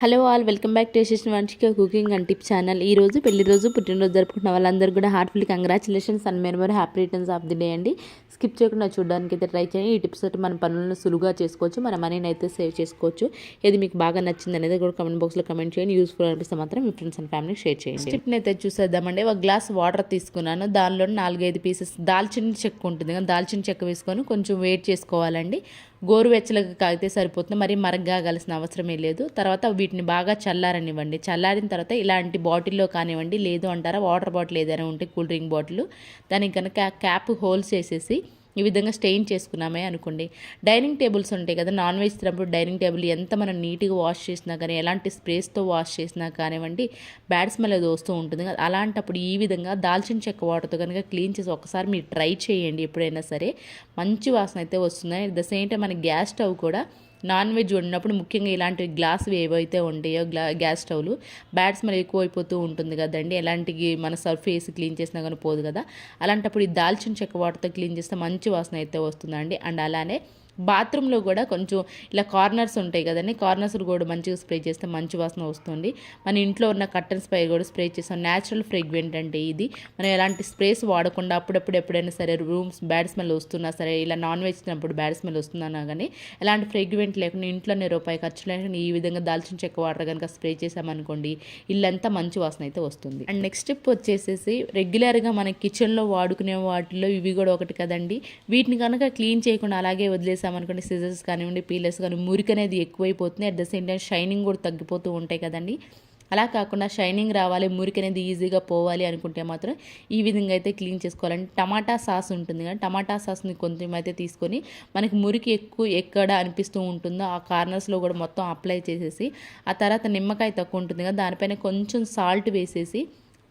Hello all welcome back to Vamshika cooking and tip channel. ఈ రోజు పెళ్లి రోజు పుట్టినరోజు జరుపుకుంటున్న వాళ్ళందరూ కూడా heartfully congratulations and memory happy returns of the day అండి. స్కిప్ చేయకుండా చూడడానికి అయితే ట్రై చేయండి. ఈ టిప్స్ అయితే మన పనులను సులువుగా చేసుకోవచ్చు, మన మనీని అయితే సేవ్ చేసుకోవచ్చు. ఏది మీకు బాగా నచ్చింది అనేది కూడా కమెంట్ బాక్స్లో కమెంట్ చేయండి. యూస్ఫుల్ అనిపిస్తే మాత్రం మీ ఫ్రెండ్స్ అండ్ ఫ్యామిలీకి షేర్ చేయండి. టిప్ని అయితే చూసేద్దామండి. ఒక గ్లాస్ వాటర్ తీసుకున్నాను, దానిలో 4-5 పీసెస్ దాల్చిన చెక్క ఉంటుంది కదా, దాల్చిన చెక్క వేసుకొని కొంచెం వేట్ చేసుకోవాలండి. గోరువెచ్చలుగా అయితే సరిపోతుంది, మరి మరగ్గా కావాల్సిన అవసరమే లేదు. తర్వాత వీటిని బాగా చల్లారనివ్వండి. చల్లారిన తర్వాత ఇలాంటి బాటిల్లో కానివ్వండి, లేదు అంటారా వాటర్ బాటిల్ ఏదైనా ఉంటే కూల్ డ్రింక్ బాటిల్, దానికి కనుక క్యాప్ హోల్స్ చేసేసి ఈ విధంగా స్టెయిన్ చేసుకున్నామే అనుకోండి. డైనింగ్ టేబుల్స్ ఉంటాయి కదా, నాన్ వెజ్ తిన్నప్పుడు డైనింగ్ టేబుల్ ఎంత మనం నీట్గా వాష్ చేసినా కానీ, ఎలాంటి స్ప్రేస్తో వాష్ చేసినా కానివ్వండి, బ్యాడ్ స్మెల్ అది వస్తూ ఉంటుంది కదా, అలాంటప్పుడు ఈ విధంగా దాల్చిన చెక్క వాటర్తో కనుక క్లీన్ చేసి ఒకసారి మీరు ట్రై చేయండి. ఎప్పుడైనా సరే మంచి వాసన అయితే వస్తుంది. అట్ ద సేమ్ టైం మన గ్యాస్ స్టవ్ కూడా నాన్ వెజ్ వండినప్పుడు ముఖ్యంగా ఇలాంటి గ్లాసులు ఏవైతే ఉంటాయో గ్యాస్ స్టవ్లు బ్యాడ్ స్మెల్ ఎక్కువ అయిపోతూ ఉంటుంది కదండి. ఎలాంటి మన సర్ఫ్ వేసి క్లీన్ చేసినా కానీ పోదు కదా, అలాంటప్పుడు ఈ దాల్చిన చెక్క వాటర్తో క్లీన్ చేస్తే మంచి వాసన అయితే వస్తుందండి. అండ్ అలానే బాత్రూంలో కూడా కొంచెం ఇలా కార్నర్స్ ఉంటాయి కదండి, కార్నర్స్ కూడా మంచిగా స్ప్రే చేస్తే మంచి వాసన వస్తుంది. మన ఇంట్లో ఉన్న కర్టన్స్ పై కూడా స్ప్రే చేస్తాం. న్యాచురల్ ఫ్రేగ్రెంట్ అంటే ఇది. మనం ఎలాంటి స్ప్రేస్ వాడకుండా అప్పుడప్పుడు ఎప్పుడైనా సరే రూమ్స్ బ్యాడ్ స్మెల్ వస్తున్నా సరే, ఇలా నాన్ వెజ్ తిన్నప్పుడు బ్యాడ్ స్మెల్ వస్తుందన్నా కానీ ఎలాంటి ఫ్రేగ్రెంట్ లేకుండా ఇంట్లోనే రూపాయి ఖర్చు లేకుండా ఈ విధంగా దాల్చిన చెక్క వాటర్ కనుక స్ప్రే చేసామనుకోండి, ఇల్లంతా మంచి వాసన అయితే వస్తుంది. అండ్ నెక్స్ట్ స్టెప్ వచ్చేసేసి రెగ్యులర్గా మన కిచెన్లో వాడుకునే వాటిలో ఇవి కూడా ఒకటి కదండి. వీటిని కనుక క్లీన్ చేయకుండా అలాగే వదిలేసి అనుకోండి, సిజర్స్ కానివ్వండి, పీలర్స్ కానీ, మురికి అనేది ఎక్కువైపోతుంది. At the same time shining కూడా తగ్గిపోతూ ఉంటాయి కదండి. అలా కాకుండా షైనింగ్ రావాలి, మురికి అనేది ఈజీగా పోవాలి అనుకుంటే మాత్రం ఈ విధంగా అయితే క్లీన్ చేసుకోవాలండి. టమాటా సాస్ ఉంటుంది కదా, టమాటా సాస్ని కొంచెం అయితే తీసుకొని మనకి మురికి ఎక్కువ ఎక్కడ అనిపిస్తూ ఉంటుందో ఆ కార్నర్స్లో కూడా మొత్తం అప్లై చేసేసి, ఆ తర్వాత నిమ్మకాయ తక్కువ ఉంటుంది కదా, దానిపైన కొంచెం సాల్ట్ వేసేసి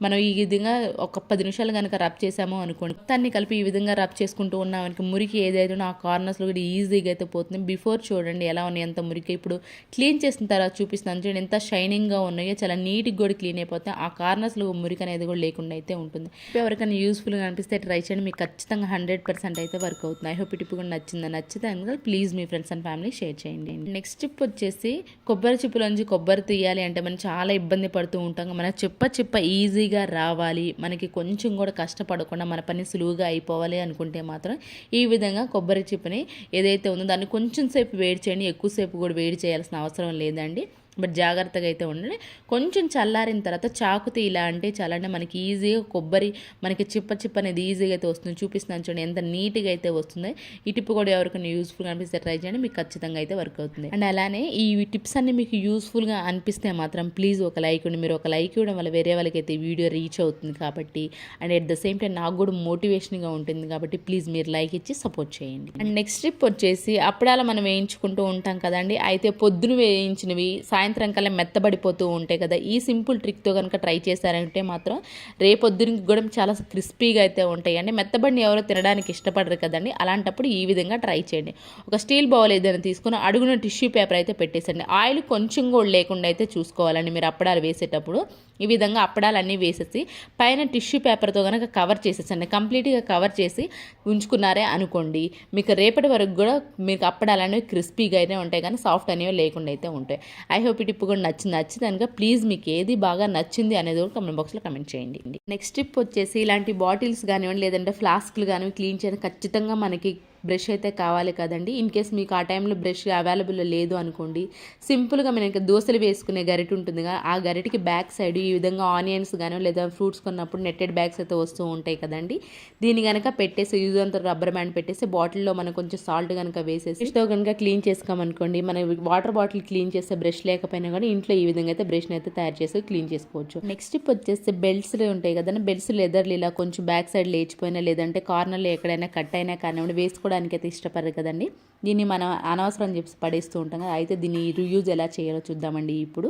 మనం ఈ విధంగా ఒక 10 నిమిషాలు కనుక రబ్ చేసాము అనుకోండి, మొత్తాన్ని కలిపి ఈ విధంగా రబ్ చేసుకుంటూ ఉన్నామనుకో మురికి ఏదైతే ఆ కార్నర్స్లో కూడా ఈజీగా అయితే పోతుంది. బిఫోర్ చూడండి ఎలా ఉన్నాయి, ఎంత మురికి. ఇప్పుడు క్లీన్ చేసిన తర్వాత చూపిస్తాను చూడండి ఎంత షైనింగ్గా ఉన్నాయో, చాలా నీట్గా కూడా క్లీన్ అయిపోతాయి. ఆ కార్నర్స్లో మురికి అనేది కూడా లేకుండా అయితే ఉంటుంది. ఎవరికైనా యూస్ఫుల్గా అనిపిస్తే ట్రై చేయండి, మీకు ఖచ్చితంగా 100% అయితే వర్క్ అవుతుంది. ఐ హోప్ ఈ టిప్ కూడా నచ్చితే కనుక please me friends and family share చేయండి. నెక్స్ట్ టిప్ వచ్చేసి కొబ్బరి చిప్పులోంచి కొబ్బరి తీయాలి అంటే మనం చాలా ఇబ్బంది పడుతూ ఉంటాం. మన చిప్ప ఈజీ రావాలి, మనకి కొంచెం కూడా కష్టపడకుండా మన పని సులువుగా అయిపోవాలి అనుకుంటే మాత్రం ఈ విధంగా కొబ్బరి చిప్పని ఏదైతే ఉందో దాన్ని కొంచెం సేపు వేడి చేయండి. ఎక్కువసేపు కూడా వేడి చేయాల్సిన అవసరం లేదండి, బట్ జాగ్రత్తగా అయితే ఉండండి. కొంచెం చల్లారిన తర్వాత చాకుతో ఇలా అంటే చాలంటే మనకి ఈజీగా కొబ్బరి మనకి చిప్ప అనేది ఈజీగా అయితే వస్తుంది. చూపిస్తున్నాను చూడండి ఎంత నీట్గా అయితే వస్తుంది. ఈ టిప్ కూడా ఎవరికైనా యూస్ఫుల్గా అనిపిస్తే ట్రై చేయండి, మీకు ఖచ్చితంగా అయితే వర్క్ అవుతుంది. అండ్ అలానే ఈ టిప్స్ అన్ని మీకు యూస్ఫుల్గా అనిపిస్తే మాత్రం ప్లీజ్ ఒక లైక్ ఉండి, మీరు ఒక లైక్ ఇవ్వడం వల్ల వేరే వాళ్ళకి అయితే వీడియో రీచ్ అవుతుంది కాబట్టి, and at the same time నాకు కూడా మోటివేషన్గా ఉంటుంది కాబట్టి ప్లీజ్ మీరు లైక్ ఇచ్చి సపోర్ట్ చేయండి. అండ్ నెక్స్ట్ టిప్ వచ్చేసి అప్పుడాల మనం వేయించుకుంటూ ఉంటాం కదండి, అయితే పొద్దున వేయించినవి సాయంత్రం కల్లా మెత్తబడిపోతూ ఉంటాయి కదా. ఈ సింపుల్ ట్రిక్తో కనుక ట్రై చేశారంటే మాత్రం రేపొద్దునికి కూడా చాలా క్రిస్పీగా అయితే ఉంటాయి అండి. మెత్తబడిని ఎవరో తినడానికి ఇష్టపడరు కదండి, అలాంటప్పుడు ఈ విధంగా ట్రై చేయండి. ఒక స్టీల్ బౌల్ ఏదైనా తీసుకుని అడుగున టిష్యూ పేపర్ అయితే పెట్టేసండి. ఆయిల్ కొంచెం కూడా లేకుండా అయితే చూసుకోవాలండి మీరు అప్పడాలు వేసేటప్పుడు. ఈ విధంగా అప్పడాలన్నీ వేసేసి పైన టిష్యూ పేపర్తో కనుక కవర్ చేసేసండి. కంప్లీట్గా కవర్ చేసి ఉంచుకున్నారే అనుకోండి, మీకు రేపటి వరకు కూడా మీకు అప్పడాలు అనేవి క్రిస్పీగా అయితే ఉంటాయి కానీ సాఫ్ట్ అనేవి లేకుండా అయితే ఉంటాయి. ఐ హోప్ ఈ టిప్ కూడా నచ్చింది కనుక ప్లీజ్ మీకు ఏది బాగా నచ్చింది అనేది కూడా కమెంట్ బాక్స్లో కమెంట్ చేయండి. నెక్స్ట్ టిప్ వచ్చేసి ఇలాంటి బాటిల్స్ కానివ్వండి లేదంటే ఫ్లాస్క్లు కానివ్వండి క్లీన్ చేయడం ఖచ్చితంగా మనకి బ్రష్ అయితే కావాలి కదండి. ఇన్ కేస్ మీకు ఆ టైంలో బ్రష్ అవైలబుల్ లేదు అనుకోండి, సింపుల్గా మనకి దోశలు వేసుకునే గరిట ఉంటుంది కదా, ఆ గరిటకి బ్యాక్ సైడ్ ఈ విధంగా ఆనియన్స్ కానీ లేదా ఫ్రూట్స్ కొన్నప్పుడు నెట్టెడ్ బ్యాగ్స్ అయితే వస్తూ ఉంటాయి కదండి, దీన్ని కనుక పెట్టేసి యూజ్ అంతా రబ్బర్ బ్యాండ్ పెట్టేసి బాటిల్లో మనం కొంచెం సాల్ట్ కనుక వేసేసి తో కనుక క్లీన్ చేసుకోమనుకోండి, మన వాటర్ బాటిల్ క్లీన్ చేసే బ్రష్ లేకపోయినా కానీ ఇంట్లో ఈ విధంగా అయితే బ్రష్ని అయితే తయారు చేసి క్లీన్ చేసుకోవచ్చు. నెక్స్ట్ టిప్ వచ్చేసి బెల్ట్స్ ఉంటాయి కదండి, బెల్ట్స్ లెదర్లు ఇలా కొంచెం బ్యాక్ సైడ్ లేచిపోయినా లేదంటే కార్నర్లో ఎక్కడైనా కట్ అయినా కానివ్వండి వేసుకోవడానికి అయితే ఇష్టపడరు కదండి. దీన్ని మనం అనవసరం చెప్పి పడేస్తూ ఉంటాం కదా, అయితే దీన్ని రీయూజ్ ఎలా చేయాలో చూద్దామండి. ఇప్పుడు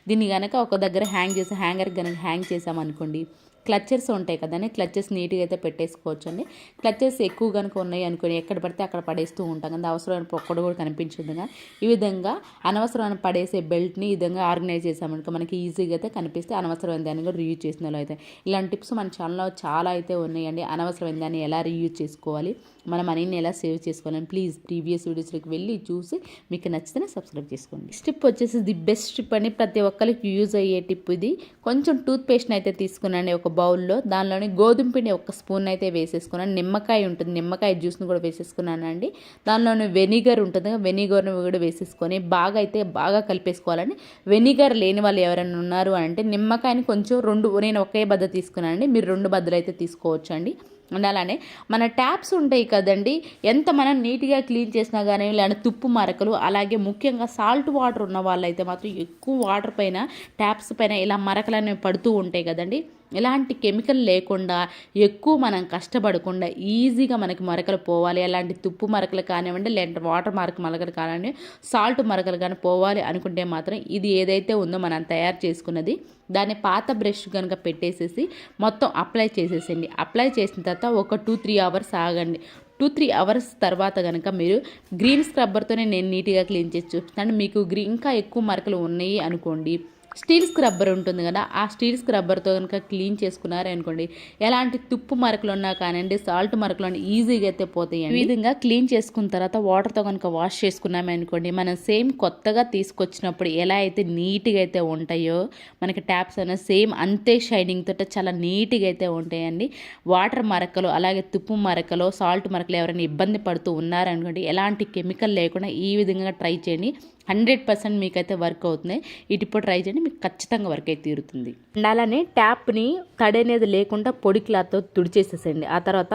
దీన్ని కనుక ఒక దగ్గర హ్యాంగర్ కనుక హ్యాంగ్ చేసామనుకోండి, క్లచెస్ ఉంటాయి కదండి, క్లచెస్ నీట్గా అయితే పెట్టేసుకోవచ్చు అండి. క్లచెస్ ఎక్కువ కనుక ఉన్నాయి అనుకోని ఎక్కడ పడితే అక్కడ పడేస్తూ ఉంటాం కదా, అవసరమైన ఒక్కడు కూడా కనిపించదు కదా. ఈ విధంగా అనవసరమైన పడేసే బెల్ట్ని ఈ విధంగా ఆర్గనైజ్ చేసామనుకో మనకి ఈజీగా అయితే కనిపిస్తే అనవసరమైన దాన్ని కూడా రీయూజ్ చేసిన వాళ్ళు అయితే. ఇలాంటి టిప్స్ మన ఛానల్లో చాలా అయితే ఉన్నాయండి. అనవసరమైన దాన్ని ఎలా రీయూజ్ చేసుకోవాలి, మన మనీని ఎలా సేవ్ చేసుకోవాలని ప్లీజ్ ప్రీవియస్ వీడియోస్లోకి వెళ్ళి చూసి మీకు నచ్చితేనే సబ్స్క్రైబ్ చేసుకోండి. టిప్ వచ్చేసి ది బెస్ట్ టిప్ అని ప్రతి ఒక్కరికి యూజ్ అయ్యే టిప్ ఇది. కొంచెం టూత్ పేస్ట్ని అయితే తీసుకున్నాను ఒక బౌల్లో, దానిలోని గోధుమ పిండి ఒక స్పూన్ అయితే వేసేసుకున్నాను. నిమ్మకాయ ఉంటుంది, నిమ్మకాయ జ్యూస్ని కూడా వేసేసుకున్నానండి. దానిలోని వెనిగర్ ఉంటుంది, వెనిగర్ని కూడా వేసేసుకొని బాగా కలిపేసుకోవాలండి. వెనిగర్ లేని వాళ్ళు ఎవరైనా ఉన్నారు అంటే నిమ్మకాయని కొంచెం నేను ఒకే బద్ద తీసుకున్నానండి, మీరు 2 బద్దలు అయితే తీసుకోవచ్చు అండి. అండ్ అలానే మన ట్యాప్స్ ఉంటాయి కదండి, ఎంత మనం నీట్గా క్లీన్ చేసినా కానీ ఇలాంటి తుప్పు మరకలు, అలాగే ముఖ్యంగా సాల్ట్ వాటర్ ఉన్న వాళ్ళైతే మాత్రం ఎక్కువ వాటర్ పైన ట్యాప్స్ పైన ఇలా మరకలు అనేవి పడుతూ ఉంటాయి కదండి. ఎలాంటి కెమికల్ లేకుండా ఎక్కువ మనం కష్టపడకుండా ఈజీగా మనకి మరకలు పోవాలి, అలాంటి తుప్పు మరకలు కానివ్వండి, లేదంటే వాటర్ మరకలు కానివ్వండి, సాల్ట్ మరకలు కానీ పోవాలి అనుకుంటే మాత్రం ఇది ఏదైతే ఉందో మనం తయారు చేసుకున్నది దాన్ని పాత బ్రష్ కనుక పెట్టేసేసి మొత్తం అప్లై చేసేసండి. అప్లై చేసిన తర్వాత ఒక 2-3 అవర్స్ ఆగండి. 2-3 అవర్స్ తర్వాత కనుక మీరు గ్రీన్ స్క్రబ్బర్తోనే నేను నీట్గా క్లీన్ చేసి చూపిస్తాను. మీకు ఇంకా ఎక్కువ మరకలు ఉన్నాయి అనుకోండి, స్టీల్ స్క్రబ్బర్ ఉంటుంది కదా, ఆ స్టీల్ స్క్రబ్బర్తో కనుక క్లీన్ చేసుకున్నారనుకోండి, ఎలాంటి తుప్పు మరకలు ఉన్నా కానివ్వండి, సాల్ట్ మరకలు ఉన్నా ఈజీగా అయితే పోతాయండి. ఈ విధంగా క్లీన్ చేసుకున్న తర్వాత వాటర్తో కనుక వాష్ చేసుకున్నామనుకోండి, మనం సేమ్ కొత్తగా తీసుకొచ్చినప్పుడు ఎలా అయితే నీట్గా అయితే ఉంటాయో మనకి ట్యాప్స్ అనేది సేమ్ అంతే షైనింగ్ తోట చాలా నీట్గా అయితే ఉంటాయండి. వాటర్ మరకలు అలాగే తుప్పు మరకలు, సాల్ట్ మరకలు ఎవరైనా ఇబ్బంది పడుతూ ఉన్నారనుకోండి, ఎలాంటి కెమికల్ లేకుండా ఈ విధంగా ట్రై చేయండి. 100% మీకైతే వర్క్ అవుతుంది. ఇప్పుడు ట్రై చేయండి, మీకు ఖచ్చితంగా వర్క్ అయితే తీరుతుంది. అండ్ అలానే ట్యాప్ని తడి అనేది లేకుండా పొడి క్లాత్తో తుడిచేసేసండి. ఆ తర్వాత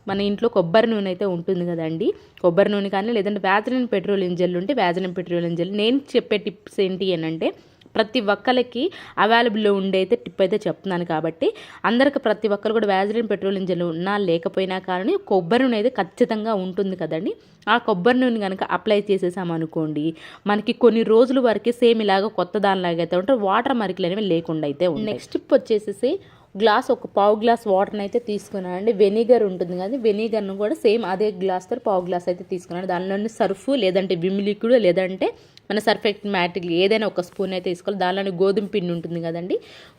మన ఇంట్లో కొబ్బరి నూనె అయితే ఉంటుంది కదండి, కొబ్బరి నూనె కానీ లేదంటే వ్యాజిలిన్ పెట్రోలియం జెల్ ఉంటే వ్యాజిలిన్ పెట్రోలియం జెల్. నేను చెప్పే టిప్స్ ఏంటి అని అంటే ప్రతి ఒక్కరికి అవైలబుల్లో ఉండే అయితే టిప్ అయితే చెప్తున్నాను కాబట్టి అందరికి ప్రతి ఒక్కరు కూడా వ్యాజిలిన్ పెట్రోలియం జెల్ ఉన్నా లేకపోయినా కానీ కొబ్బరి నూనె అయితే ఖచ్చితంగా ఉంటుంది కదండి. ఆ కొబ్బరి నూనె కనుక అప్లై చేసేసామనుకోండి, మనకి కొన్ని రోజుల వరకు సేమ్ ఇలాగ కొత్త దానిలాగా అయితే ఉంటారు, వాటర్ మరికలు అనేవి లేకుండా అయితే ఉంటాయి. నెక్స్ట్ టిప్ వచ్చేసి ఒక పావు గ్లాస్ వాటర్ని అయితే తీసుకున్నానండి. వెనిగర్ ఉంటుంది కదా, వెనిగర్ను కూడా సేమ్ అదే గ్లాస్తో పావు గ్లాస్ అయితే తీసుకున్నాను. దానిలోని సర్ఫ్ లేదంటే విమ్ లిక్విడ్ లేదంటే మన సర్ఫెక్ట్ మ్యాటిక్ ఏదైనా ఒక స్పూన్ అయితే తీసుకోవాలి. దానిలోని గోధుమ పిండి ఉంటుంది కదండి,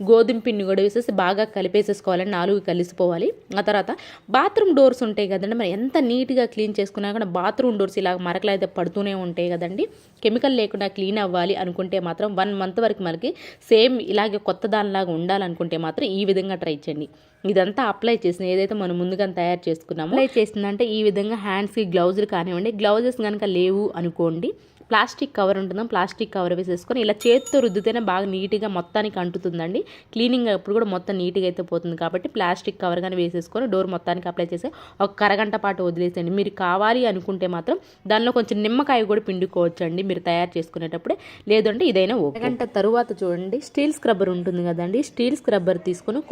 గోధుమ పిండి కూడా వేసేసి బాగా కలిపేసేసుకోవాలండి, 4 కలిసిపోవాలి. ఆ తర్వాత బాత్రూమ్ డోర్స్ ఉంటాయి కదండి, మరి ఎంత నీట్గా క్లీన్ చేసుకున్నా కూడా బాత్రూమ్ డోర్స్ ఇలా మరకలు అయితే పడుతూనే ఉంటాయి కదండి. కెమికల్ లేకుండా క్లీన్ అవ్వాలి అనుకుంటే మాత్రం 1 మంత్ వరకు మనకి సేమ్ ఇలాగే కొత్త దానిలాగా ఉండాలనుకుంటే మాత్రం ఈ విధంగా ట్రై చేయండి. ఇదంతా అప్లై చేసిన ఏదైతే మనం ముందుగా తయారు చేసుకున్నామో అప్లై చేసిందంటే ఈ విధంగా హ్యాండ్స్కి గ్లౌజులు కానివ్వండి, గ్లౌజెస్ కనుక లేవు అనుకోండి, ప్లాస్టిక్ కవర్ ఉంటుందో ప్లాస్టిక్ కవర్ వేసేసుకొని ఇలా చేతితో రుద్దితేనే బాగా నీట్గా మొత్తానికి అంటుతుందండి. క్లీనింగ్ అప్పుడు కూడా మొత్తం నీట్గా అయితే పోతుంది కాబట్టి ప్లాస్టిక్ కవర్ కానీ వేసేసుకొని డోర్ మొత్తానికి అప్లై చేసి ఒక అరగంట పాటు వదిలేసేయండి. మీరు కావాలి అనుకుంటే మాత్రం దానిలో కొంచెం నిమ్మకాయ కూడా పిండుకోవచ్చు అండి మీరు తయారు చేసుకునేటప్పుడే, లేదంటే ఇదైనా అరగంట తరువాత చూడండి స్టీల్ స్క్రబ్బర్ ఉంటుంది కదండి, స్టీల్ స్క్రబ్బర్ తీసుకొని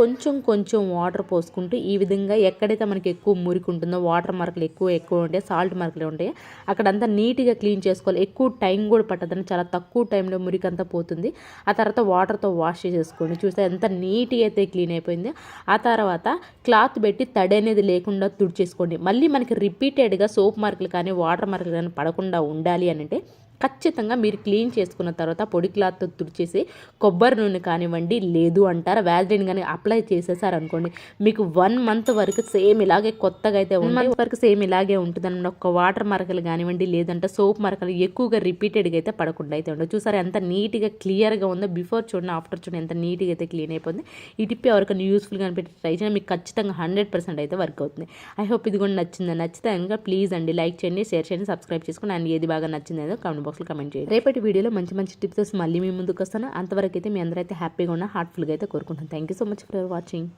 కొంచెం వాటర్ పోసుకుంటూ ఈ విధంగా ఎక్కడైతే మనకి ఎక్కువ మురికి ఉంటుందో, వాటర్ మరకలు ఎక్కువ ఉంటాయి, సాల్ట్ మరకలు ఉంటాయి, అక్కడంతా నీట్గా క్లీన్ చేసుకోవాలి. ఎక్కువ టైం కూడా పట్టదని, చాలా తక్కువ టైంలో మురికి అంతా పోతుంది. ఆ తర్వాత వాటర్తో వాష్ చేసేసుకోండి. చూస్తే ఎంత నీట్గా అయితే క్లీన్ అయిపోయింది. ఆ తర్వాత క్లాత్ పెట్టి తడి అనేది లేకుండా తుడిచేసుకోండి. మళ్ళీ మనకి రిపీటెడ్గా సోప్ మార్కులు కానీ వాటర్ మార్కులు కానీ పడకుండా ఉండాలి అని అంటే ఖచ్చితంగా మీరు క్లీన్ చేసుకున్న తర్వాత పొడి క్లాత్తో తుడిచేసి కొబ్బరి నూనె కానివ్వండి, లేదు అంటారా వ్యాజిలిన్ కానీ అప్లై చేసేసారనుకోండి, మీకు 1 మంత్ వరకు సేమ్ ఇలాగే కొత్తగా అయితే 1 మంత్ వరకు సేమ్ ఇలాగే ఉంటుందన్నమాట. ఒక వాటర్ మరకలు కానివ్వండి, లేదంటే సోప్ మరకలు ఎక్కువగా రిపీటెడ్గా అయితే పడకుండా అయితే ఉండదు. చూసారా ఎంత నీట్గా క్లియర్గా ఉందో, బిఫోర్ చూడండి ఆఫ్టర్ చూడండి ఎంత నీట్గా అయితే క్లీన్ అయిపోయింది. ఈ టిప్ ఎవరికైనా యూస్ఫుల్గా అనిపెట్టి ట్రై చేయండి, మీకు ఖచ్చితంగా 100% అయితే వర్క్ అవుతుంది. ఐ హోప్ ఇది కూడా నచ్చితే కనుక ప్లీజ్ అండి లైక్ చేయండి, షేర్ చేయండి, సబ్స్క్రైబ్ చేసుకోండి. అండ్ ఏది బాగా నచ్చిందో కామెంట్ బాక్స్లో కమెంట్ చేయండి. రేపటి వీడియోలో మంచి టిప్స్ మళ్ళీ మీ ముందుకు వస్తాను. అంతవరకు అయితే మీ అందరైతే హ్యాపీగా ఉన్న హార్ట్ఫుల్గా అయితే కోరుకుంటాను. Thank you so much for watching.